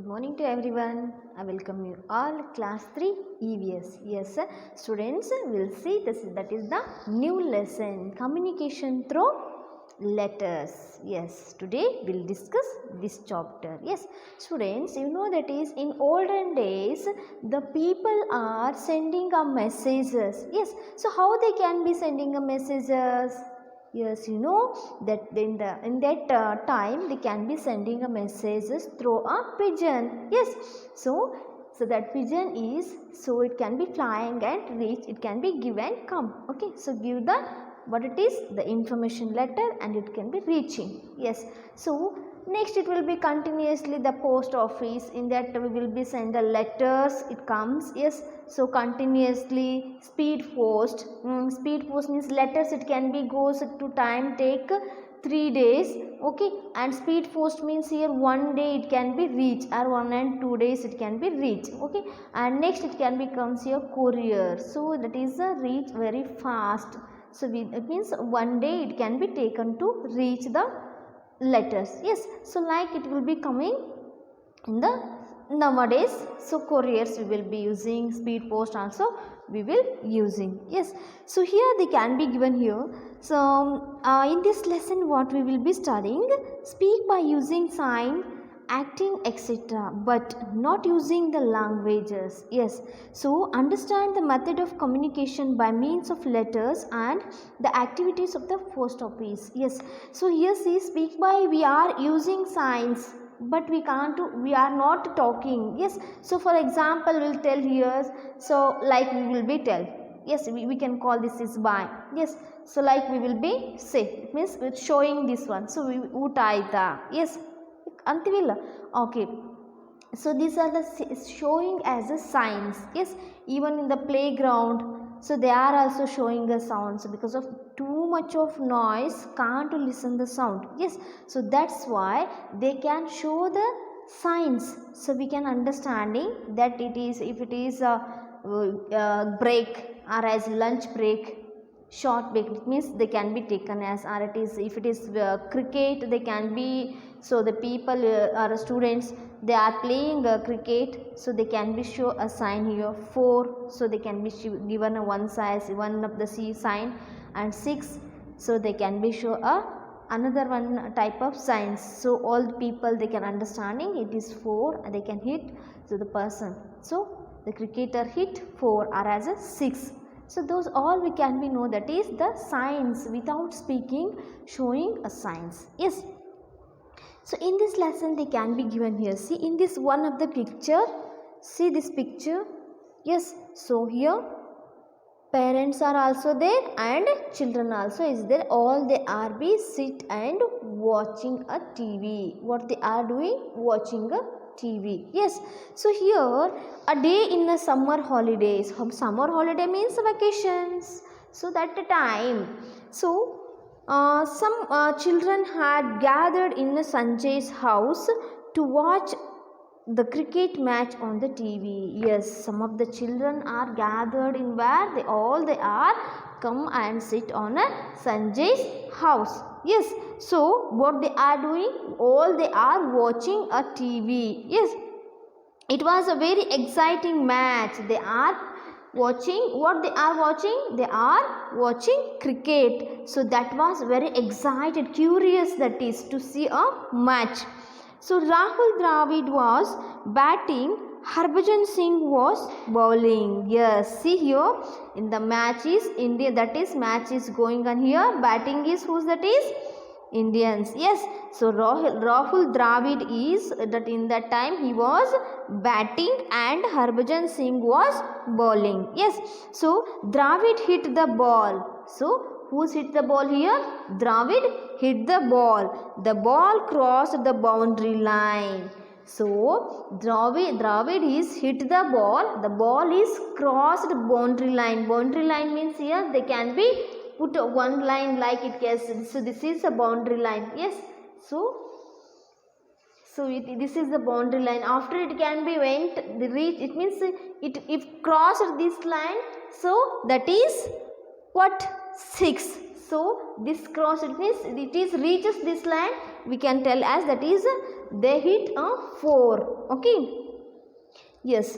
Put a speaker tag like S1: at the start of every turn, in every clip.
S1: Good morning to everyone. I welcome you all class 3 EVS. Yes, students will see that is the new lesson, communication through letters. Yes, today we'll discuss this chapter. Yes, students, you know that is in olden days the people are sending a messages. Yes, so how they can be sending a messages? Yes, you know that in that time they can be sending a messages through a pigeon. Yes, so that pigeon is, so it can be flying and reach, it can be give and come. Okay, so give the what it is, the information letter, and it can be reaching. Yes, so next it will be continuously the post office, in that we will be send the letters, it comes. Yes, so continuously speed post. Speed post means letters, it can be goes to time take 3 days. Okay, and speed post means here one day it can be reach, or 1 and 2 days it can be reach. Okay, and next it can becomes your courier, so that is a reach very fast. So it means one day it can be taken to reach the letters. Yes, so like it will be coming in the nowadays. So couriers we will be using, speed post also we will using. Yes, so here they can be given here. So in this lesson what we will be studying, speak by using sign, acting, etc., but not using the languages. Yes, so understand the method of communication by means of letters and the activities of the post office. Yes, so here see, speak by we are using signs, but we can't do, we are not talking. Yes, so for example we'll tell here, so like we will be tell, yes, we can call this is by. Yes, so like we will be say, it means with showing this one, so we utaida. Yes, antivilla. Okay, so these are the showing as a signs. Yes, even in the playground, so they are also showing the sounds, because of too much of noise can't listen the sound. Yes, so that's why they can show the signs, so we can understanding that it is, if it is a break, or as lunch break, short break, it means they can be taken as, or it is, if it is cricket, they can be, so the people or students, they are playing cricket, so they can be show a sign here 4, so they can be given a one size, one of the C sign, and 6, so they can be show a another one type of signs. So all the people they can understanding it is 4, they can hit, so the person, so the cricketer hit 4 or as a 6. So those all we can be know, that is the signs without speaking, showing a signs. Yes, so in this lesson they can be given here. See in this one of the picture, see this picture. Yes, so here parents are also there and children also is there, all they are be sit and watching a TV. What they are doing? Watching a TV. Yes, so here a day in the summer holidays. Summer holiday means vacations, so that time, so some children had gathered in Sanjay's house to watch the cricket match on the TV. Yes, some of the children are gathered in where they are come and sit on a Sanjay's house. Yes, so what they are doing? All they are watching a TV. Yes, it was a very exciting match. They are watching, what they are watching? They are watching cricket. So that was very excited, curious, that is to see a match. So Rahul Dravid was batting, Harbhajan Singh was bowling. Yes, see here in the match is India, that is match is going on here. Batting is whose, that is Indians. Yes, so Rahul Dravid is that in that time he was batting and Harbhajan Singh was bowling. Yes, so Dravid hit the ball. So who's hit the ball here? Dravid hit the ball. The ball crossed the boundary line. So Dravid is hit the ball is crossed boundary line. Boundary line means here they can be put one line like it can, so this is a boundary line. Yes, so this is the boundary line. After it can be went the reach, it means it if crossed this line, so that is what? 6. So this crossed, it means it is reaches this line, we can tell as that is they hit a 4. Okay. Yes.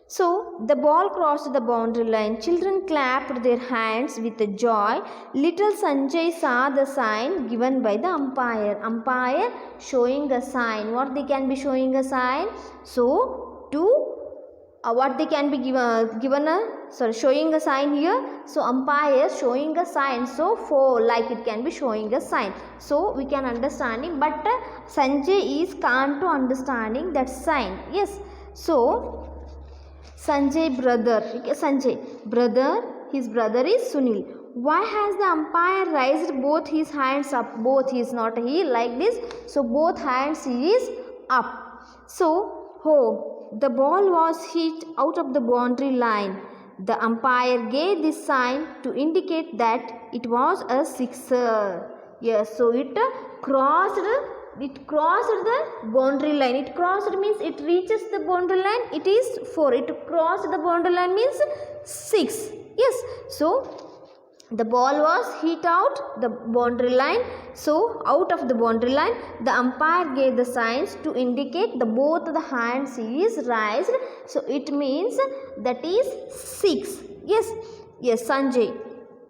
S1: So the ball crossed the boundary line. Children clapped their hands with joy. Little Sanjay saw the sign given by the umpire. Umpire showing a sign. What they can be showing a sign? So to what they can be showing a sign here. So umpire showing a sign. So 4, like it can be showing a sign. So we can understanding, but Sanjay is can't to understanding that sign. Yes. So Sanjay brother, his brother is Sunil. Why has the umpire raised both his hands up? Both, he is not he like this. So both hands he is up. So the ball was hit out of the boundary line. The umpire gave this sign to indicate that it was a sixer. Yes, so it crossed the boundary line. It crossed means it reaches the boundary line, it is 4. It crossed the boundary line means 6. Yes, so the ball was hit out the boundary line. So out of the boundary line, the umpire gave the signs to indicate the both the hands is raised. So it means that is 6. Yes, Sanjay.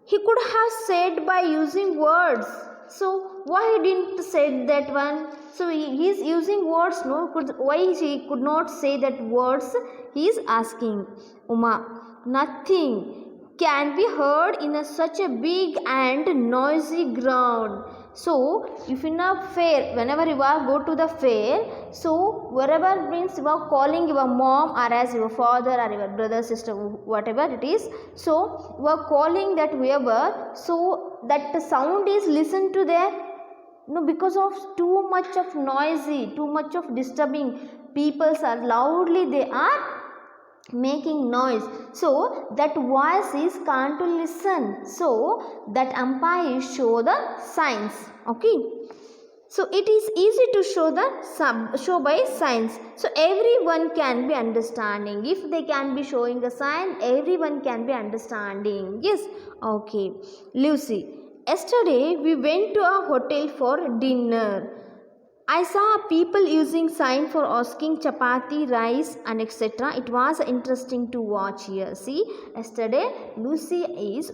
S1: He could have said by using words. So why he didn't say that one? So he is using words. No, why he could not say that words? He is asking. Uma, nothing can be heard in such a big and noisy ground. So if in a fair, whenever you are go to the fair, so wherever means you are calling your mom or as your father or your brother, sister, whatever it is, so you are calling that whoever, so that the sound is listened to there. No, because of too much of noisy, too much of disturbing, people are loudly they are making noise, so that voice is can't to listen. So that umpire show the signs. Okay, so it is easy to show by signs. So everyone can be understanding. If they can be showing a sign, everyone can be understanding. Yes. Okay, Lucy, yesterday we went to a hotel for dinner. I saw people using sign for asking chapati, rice and etc. It was interesting to watch here. See, yesterday Lucy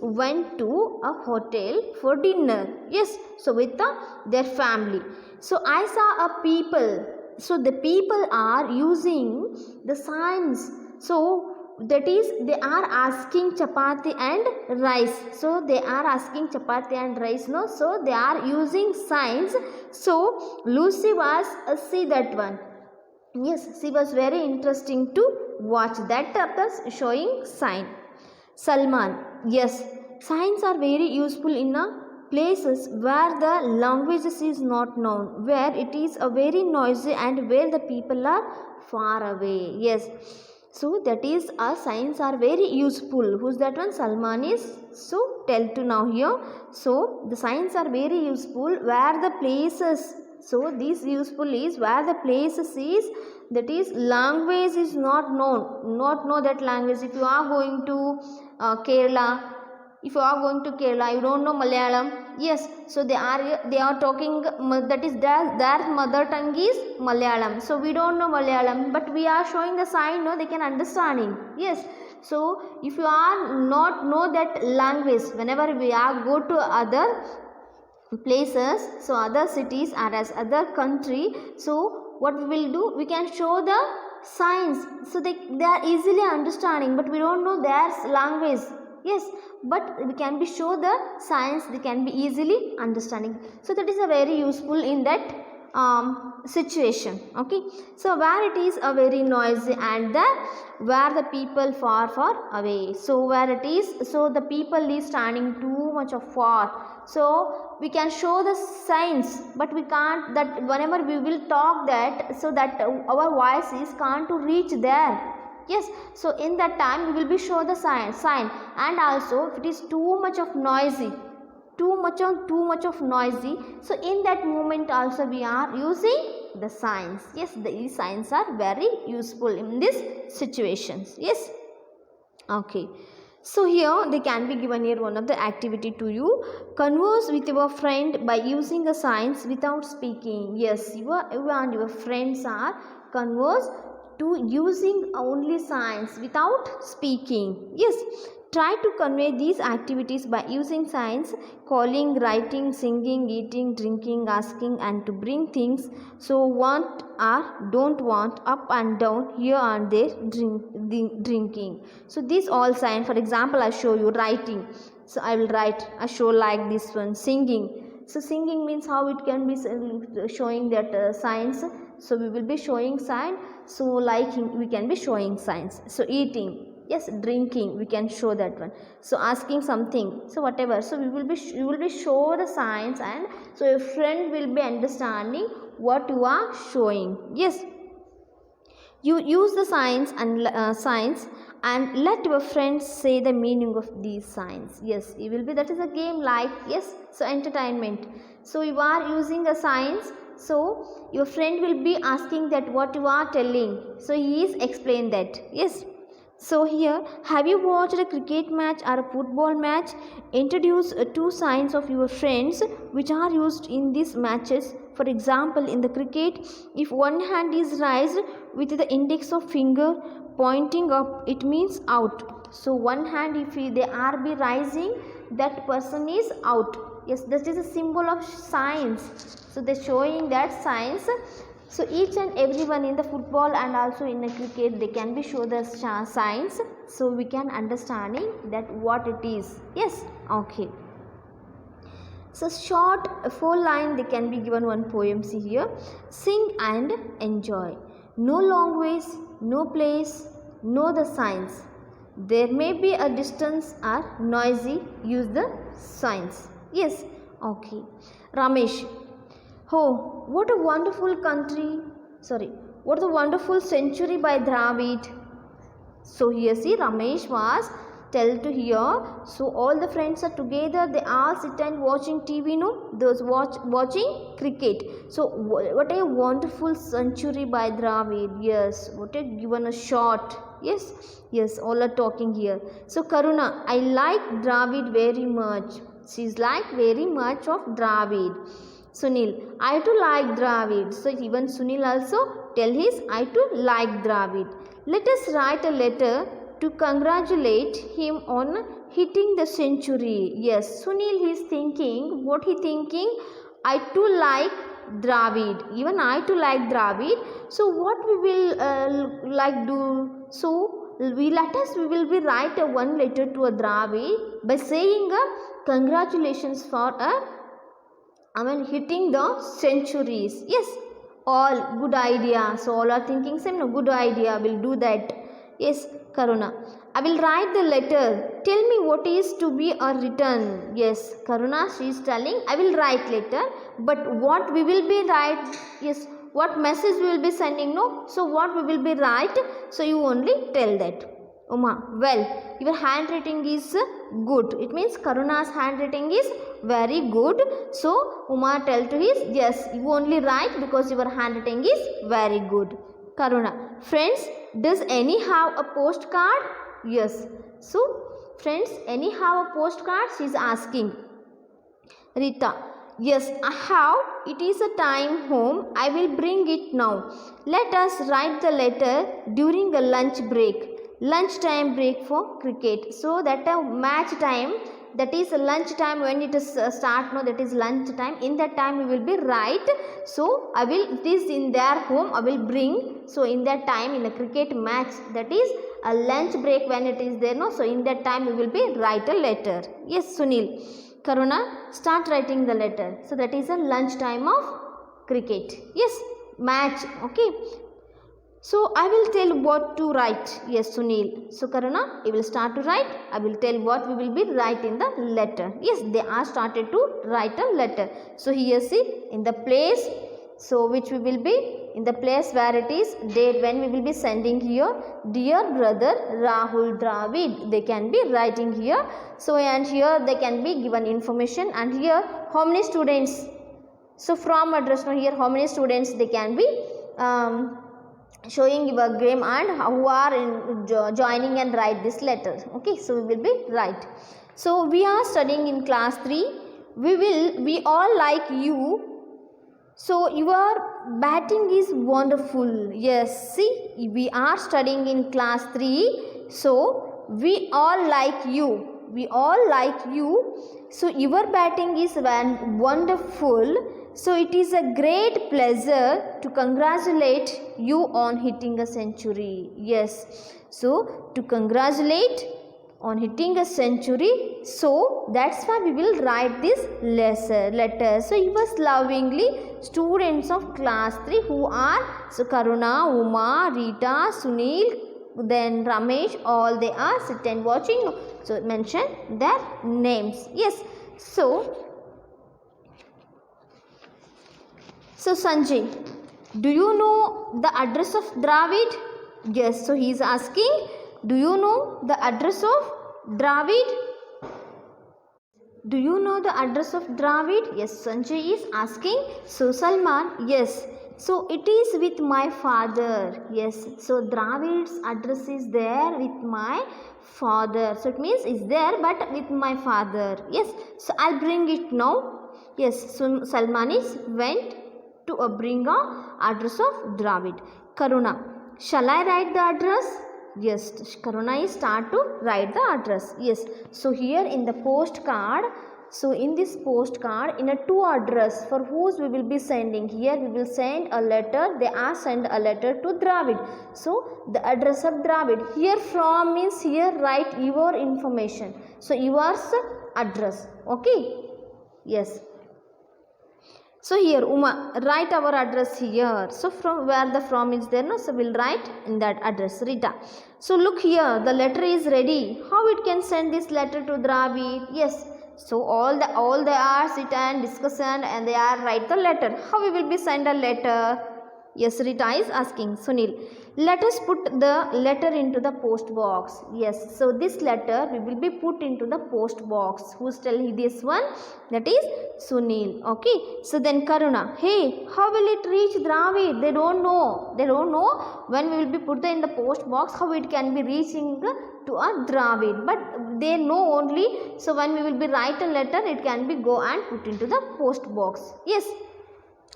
S1: went to a hotel for dinner. Yes, so with their family. So I saw a people. So the people are using the signs. So that is they are asking chapati and rice. So they are asking chapati and rice, no, so they are using signs. So Lucy was see that one. Yes, she was very interesting to watch that after showing sign. Salman, yes, signs are very useful in places where the languages is not known, where it is a very noisy and where the people are far away. Yes, so that is signs are very useful. Who's that one? Salman is. So tell to now here. So the signs are very useful where the places. So this useful is where the places is, that is language is not known. Not know that language. If you are going to Kerala, if you are going to Kerala, you don't know Malayalam. Yes, so they are talking, that is their mother tongue is Malayalam. So we don't know Malayalam, but we are showing the sign, no, they can understanding. Yes, so if you are not know that language, whenever we are go to other places, so other cities or as other country, so what we will do, we can show the signs, so they are easily understanding, but we don't know their language. Yes, but we can be show the signs, they can be easily understanding. So that is a very useful in that situation. Okay, so where it is a very noisy and where the people far away. So where it is, so the people is standing too much of far. So we can show the signs, but we can't, that whenever we will talk that, so that our voice is can't to reach there. Yes, so in that time we will be show the sign, and also if it is too much of noisy, too much of noisy, so in that moment also we are using the signs. Yes, these signs are very useful in these situations. Yes. Okay, So here they can be given here one of the activity to you. Converse with your friend by using the signs without speaking. Yes, you and your friends are converse to using only signs without speaking. Yes, try to convey these activities by using signs: calling, writing, singing, eating, drinking, asking, and to bring things. So want or don't want, up and down, here and there, drinking. So these all signs. For example, I show you writing. So I will write a show like this one. Singing. So singing means how it can be showing that signs. So we will be showing sign. So liking, we can be showing signs. So eating. Yes, drinking, we can show that one. So asking something, so whatever. So you will be show the signs, and so your friend will be understanding what you are showing. Yes, you use the signs and let your friends say the meaning of these signs. Yes, it will be, that is a game like, yes, so entertainment. So you are using the signs, so your friend will be asking that what you are telling, so he is explain that. Yes. So here, have you watched a cricket match or a football match? Introduce two signs of your friends which are used in these matches. For example, in the cricket, if one hand is raised with the index of finger pointing up, it means out. So one hand, if they are be rising, that person is out. Yes, this is a symbol of signs. So they are showing that signs. So each and everyone in the football and also in the cricket, they can be show the signs, so we can understanding that what it is. Yes, okay. So short 4 line, they can be given one poem. See here: sing and enjoy. No long ways, no place, no the signs. There may be a distance or noisy, use the signs. Yes, okay. Ramesh. Oh, what a wonderful country. What a wonderful century by Dravid. So here see, Ramesh was tell to here. So all the friends are together. They all sit and watching TV. No, those watching cricket. So what a wonderful century by Dravid. Yes, what a given a shot. Yes, all are talking here. So Karuna, I like Dravid very much. She's like very much of Dravid. Sunil, I too like Dravid. So even Sunil also tell his I too like Dravid. Let us write a letter to congratulate him on hitting the century. Yes, Sunil is thinking, what he thinking? I too like Dravid. Even I too like Dravid. So what we will like do? So we will be write a one letter to a Dravid by saying a congratulations for hitting the centuries. Yes, all good idea. So all are thinking same, no, good idea, will do that. Yes, Karuna, I will write the letter. Tell me what is to be a written. Yes, Karuna, she is telling I will write letter, but what we will be write? Yes, what message we will be sending? No, so what we will be write? So you only tell that. Uma, well, your handwriting is good. It means Karuna's handwriting is very good. So Uma tell to his, yes, you only write because your handwriting is very good. Karuna, friends, does any have a postcard? Yes. So friends, any have a postcard? She is asking. Rita, yes, I have. It is a time home. I will bring it now. Let us write the letter during a lunch break. Lunchtime break for cricket. So that a match time, that is lunch time when it is start. No, that is lunch time. In that time we will be right. So I will, it is in their home, I will bring. So in that time, in a cricket match, that is a lunch break when it is there. No, so in that time we will be write a letter. Yes, Sunil. Karuna, start writing the letter. So that is a lunch time of cricket. Yes, match. Okay. So I will tell what to write. Yes, Sunil. So Karuna, you will start to write. I will tell what we will be write in the letter. Yes, they are started to write a letter. So here see, in the place, so which we will be, in the place where it is date, when we will be sending here, dear brother Rahul Dravid, they can be writing here. So and here they can be given information, and here how many students. So from address, now here how many students they can be showing your game and who are joining and write this letter. Okay, so we will be right. So we are studying in class 3. We all like you. So your batting is wonderful. Yes, see, we are studying in class 3. So we all like you. We all like you. So your batting is wonderful. So it is a great pleasure to congratulate you on hitting a century. Yes, so to congratulate on hitting a century, so that's why we will write this letter. So yours lovingly, students of class 3 who are, so Karuna, Uma, Rita, Sunil, then Ramesh, all they are sit and watching. So mention their names. Yes, so Sanjay, do you know the address of Dravid? Yes, so he is asking, do you know the address of Dravid? Do you know the address of Dravid? Yes, Sanjay is asking. So Salman, yes. So it is with my father. Yes, so Dravid's address is there with my father. So it means is there but with my father. Yes, so I'll bring it now. Yes, so Salman is went to bring a address of Dravid. Karuna, shall I write the address? Yes, Karuna is start to write the address. Yes, so here in the postcard, so in this postcard, in a two address for whose we will be sending. Here we will send a letter. They are send a letter to Dravid. So the address of Dravid. Here from means here write your information. So yours address. Okay. Yes. So here Uma, write our address here. So from where the from is there, no, so we'll write in that address. Rita, so look here, the letter is ready. How it can send this letter to Dravid? Yes, so all they are sit and discuss and they are write the letter. How we will be send a letter? Yes, Rita is asking. Sunil, let us put the letter into the post box. Yes, so this letter we will be put into the post box. Who's telling this one? That is Sunil. Okay, so then Karuna, hey, how will it reach Dravid? They don't know. They don't know when we will be put in the post box, how it can be reaching to a Dravid. But they know only, so when we will be write a letter, it can be go and put into the post box. Yes.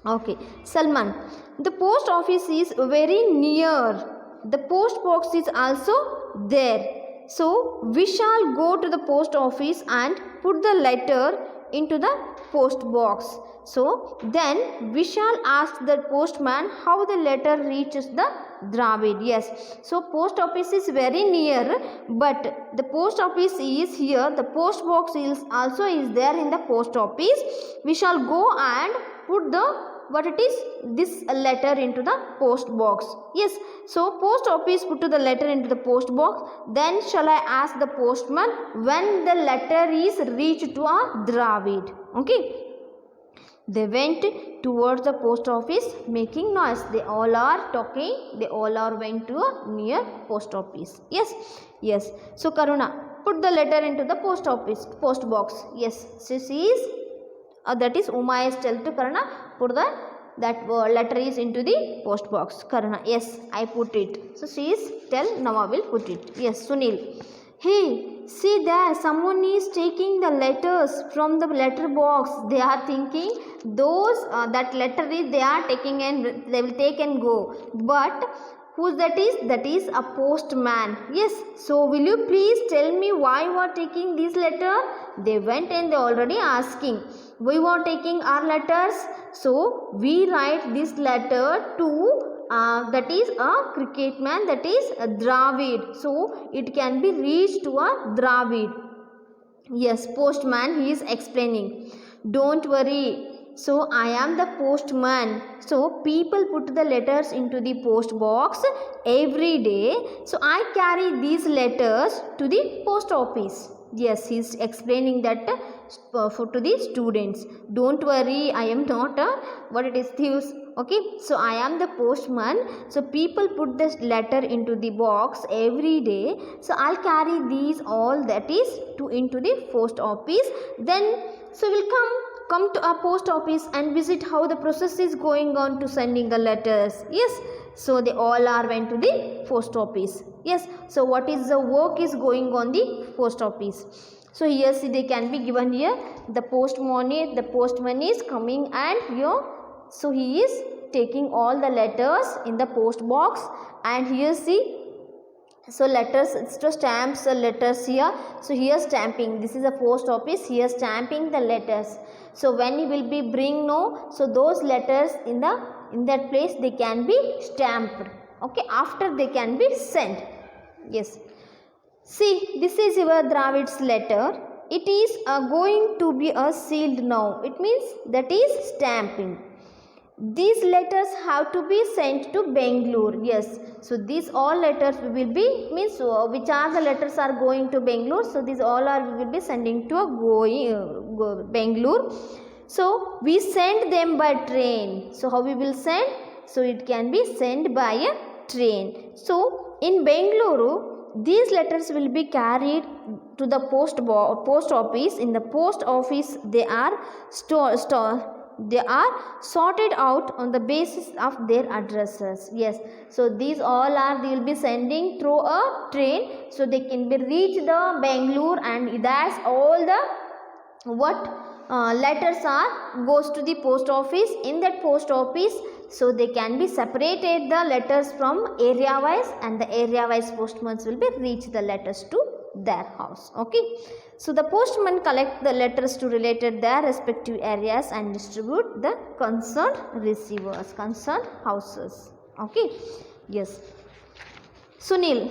S1: Okay, Salman, the post office is very near. The post box is also there. So we shall go to the post office and put the letter into the post box. So then we shall ask the postman how the letter reaches the Dravid. Yes, so post office is very near, but the post office is here. The post box is also is there in the post office. We shall go and put the what it is this letter into the post box. Yes, so post office put to the letter into the post box. Then shall I ask the postman when the letter is reached to a Dravid. Okay, they went towards the post office making noise. They all are talking. They all are went to a near post office. Yes, yes. So Karuna, put the letter into the post office post box. Yes, so she is that is Uma is tell to Karuna, put that letter is into the post box. Karuna, yes, I put it. So she is tell, now I will put it. Yes, Sunil, hey, see there, someone is taking the letters from the letter box. They are thinking those that letter is they are taking and they will take and go. But who's that is? That is a postman. Yes, so will you please tell me why you are taking this letter? They went and they already asking. We were taking our letters, so we write this letter to that is a cricket man, that is a Dravid. So it can be reached to a Dravid. Yes, postman, he is explaining. Don't worry. So I am the postman. So people put the letters into the post box every day. So I carry these letters to the post office. Yes, he is explaining that to the students. Don't worry, I am not a what it is thieves. Okay, so I am the postman. So people put this letter into the box every day. So I'll carry these all that is to into the post office. Then so we'll come to our post office and visit how the process is going on to sending the letters. Yes, So they all are went to the post office. Yes, so what is the work is going on the post office. So here see they can be given here the postman is coming and here, so he is taking all the letters in the post box, and here see, so letters, it's to stamps the letters here. So here stamping, this is a post office, here stamping the letters. So when he will be bring no, so those letters in that place they can be stamped. Okay, after they can be sent. Yes, see this is your Dravid's letter. It is going to be sealed now. It means that is stamping. These letters have to be sent to Bangalore. Yes, so these all letters will be, means which are the letters are going to Bangalore. So these all are will be sending to a Bangalore. So we send them by train. So how we will send? So it can be sent by a train. So in Bangalore, these letters will be carried to the post office. In the post office, they are they are sorted out on the basis of their addresses. Yes, so these all are, they will be sending through a train, so they can be reach the Bangalore, and that's all the what letters are goes to the post office. In that post office, so they can be separated the letters from area wise, and the area wise postmen will be reach the letters to their house. Okay, so the postman collect the letters to related their respective areas and distribute the concerned receivers, concerned houses. Okay, yes. Sunil,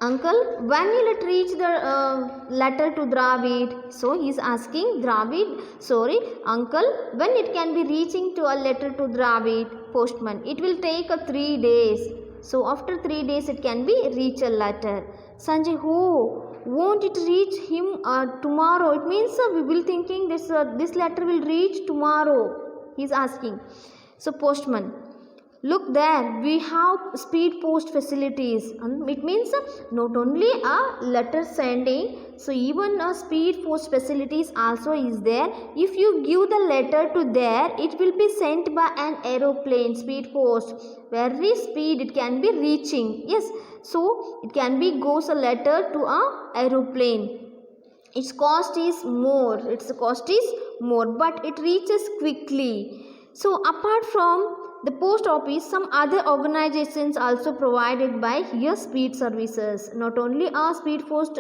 S1: uncle, when will it reach the letter to Dravid? So he is asking uncle, when it can be reaching to a letter to Dravid postman? It will take 3 days. So after 3 days it can be reach a letter. Sanjay, won't it reach him tomorrow? It means we will thinking this letter will reach tomorrow. He is asking. So postman, look there, we have speed post facilities. It means not only a letter sending, so even a speed post facilities also is there. If you give the letter to there, it will be sent by an aeroplane, speed post. Very speed it can be reaching. Yes, so it can be goes a letter to a aeroplane. Its cost is more. But it reaches quickly. So apart from the post office, some other organizations also provided by here speed services. Not only our speed post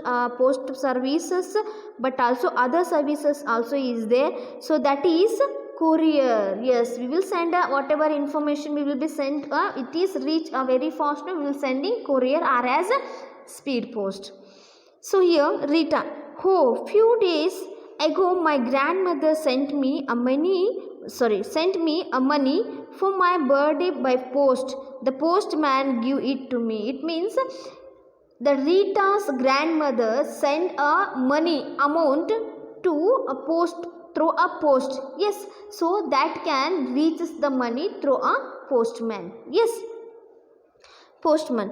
S1: services, but also other services also is there. So that is courier. Yes, we will send whatever information we will be sent. It is reach very fast. We will sending courier or as a speed post. So here Rita, few days ago my grandmother sent me a money for my birthday by post. The postman give it to me. It means the Rita's grandmother sent a money amount to a post through a post. Yes, so that can reaches the money through a postman. Yes, postman,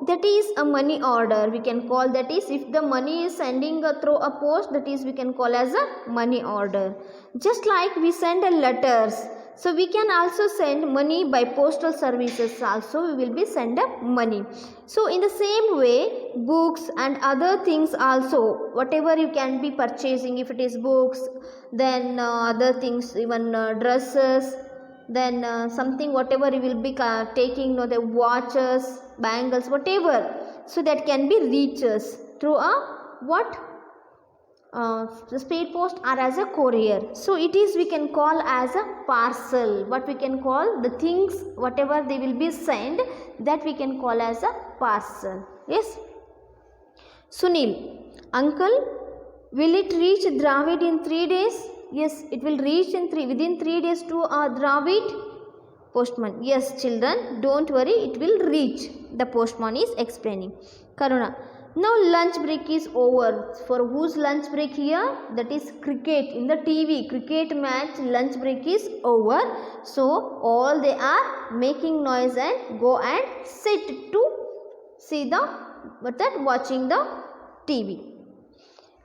S1: that is a money order. We can call that is, if the money is sending through a post, that is we can call as a money order. Just like we send letters, so we can also send money by postal services also, we will be send money. So in the same way, books and other things also, whatever you can be purchasing, if it is books, then other things, even dresses, then something whatever you will be taking, the watches, bangles, whatever, so that can be reaches through a the speed post or as a courier. So it is we can call as a parcel. What we can call the things whatever they will be sent, that we can call as a parcel. Yes. Sunil, uncle, will it reach Dravid in 3 days? Yes, it will reach within 3 days to Dravid. Postman, yes children, don't worry, it will reach. The postman is explaining. Karuna, now lunch break is over. For whose lunch break here? That is cricket. In the TV, cricket match lunch break is over. So all they are making noise and go and sit to see watching the TV.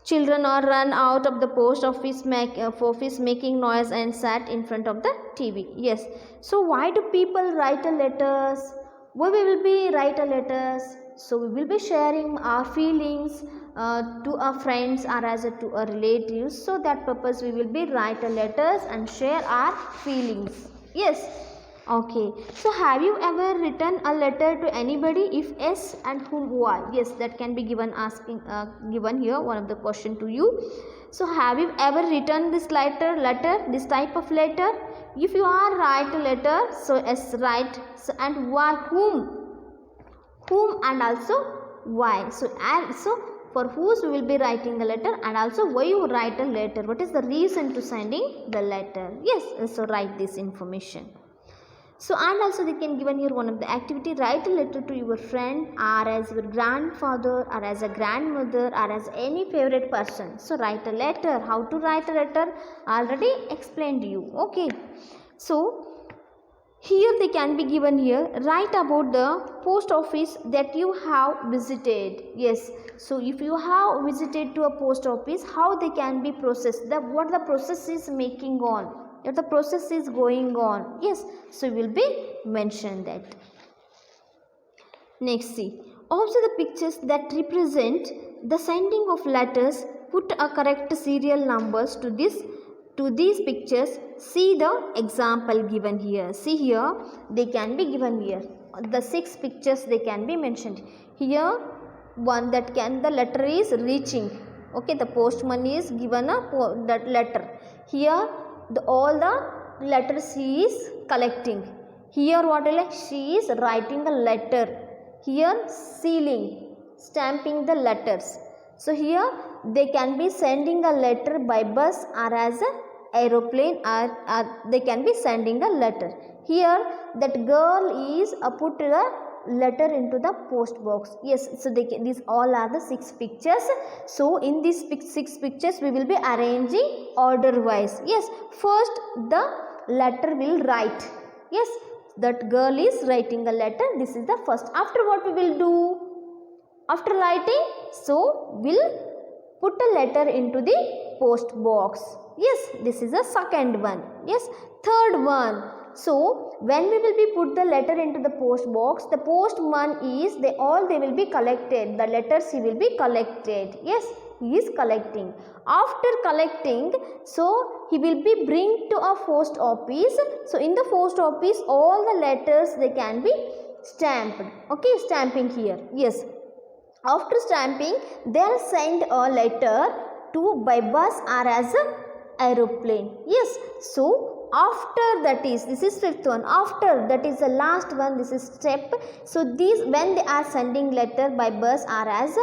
S1: Children are run out of the post office making noise and sat in front of the TV. Yes. So why do people write a letters? Why we will be write a letters? So we will be sharing our feelings to our friends or to our relatives. So that purpose we will be write a letters and share our feelings. Yes. Okay. So have you ever written a letter to anybody? If yes, and whom, why? Yes, that can be given given here, one of the question to you. So have you ever written this letter, this type of letter? If you are write a letter, so yes, write. So, and why, whom and also why. So for whose we will be writing a letter, and also why you write a letter. What is the reason to sending the letter? Yes, so write this information. So and also they can given here one of the activity, write a letter to your friend or as your grandfather or as a grandmother or as any favorite person. So write a letter. How to write a letter? Already explained to you. Okay. So here they can be given here, write about the post office that you have visited. Yes. So if you have visited to a post office, how they can be processed, what the process is making on, if the process is going on. Yes, so will be mentioned that. Next, see, observe the pictures that represent the sending of letters. Put a correct serial numbers to these pictures. See the example given here. See here, they can be given here. The 6 pictures they can be mentioned here. One that can, the letter is reaching. Okay, the postman is given that letter. Here all the letters she is collecting. Here what she is writing a letter. Here sealing, stamping the letters. So here they can be sending a letter by bus or as a aeroplane, or they can be sending a letter. Here that girl is put a letter into the post box. Yes, so these all are the 6 pictures. So in these 6 pictures we will be arranging order wise. Yes, first the letter will write. Yes, that girl is writing a letter. This is the first. After what we will do? After writing, so we'll put a letter into the post box. Yes, this is the second one. Yes, third one. So when we will be put the letter into the post box, the postman is, they will be collected. The letters he will be collected. Yes, he is collecting. After collecting, so he will be bring to a post office. So in the post office, all the letters they can be stamped. Okay, stamping here. Yes. After stamping, they'll send a letter to by bus or as a aeroplane. Yes. So after that is, this is 5th one, after that is the last one, this is step. So these, when they are sending letter by bus or as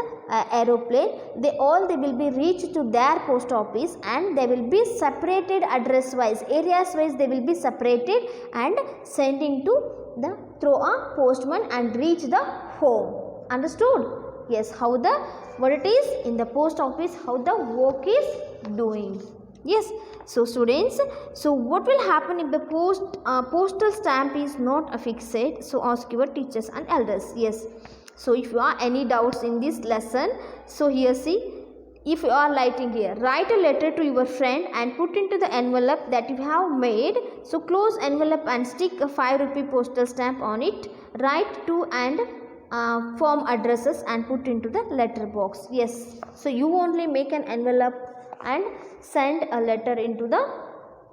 S1: aeroplane, they will be reached to their post office, and they will be separated address wise, areas wise they will be separated and sending to the through a postman and reach the home. Understood? Yes, how the, what it is in the post office, how the work is doing. Yes. So students, so what will happen if the postal stamp is not affixed? So ask your teachers and elders. Yes. So if you are any doubts in this lesson, so here see, if you are writing here, write a letter to your friend and put into the envelope that you have made. So close envelope and stick a 5 rupee postal stamp on it. Write to and form addresses and put into the letter box. Yes. So you only make an envelope and send a letter into the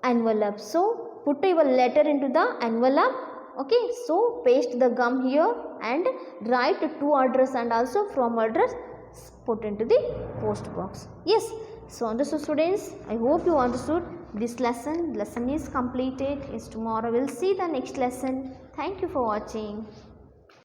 S1: envelope. So put your letter into the envelope. Okay, so paste the gum here and write to address and also from address put into the post box. Yes, so understood students? I hope you understood this lesson. Lesson is completed. Yes, tomorrow we'll see the next lesson. Thank you for watching.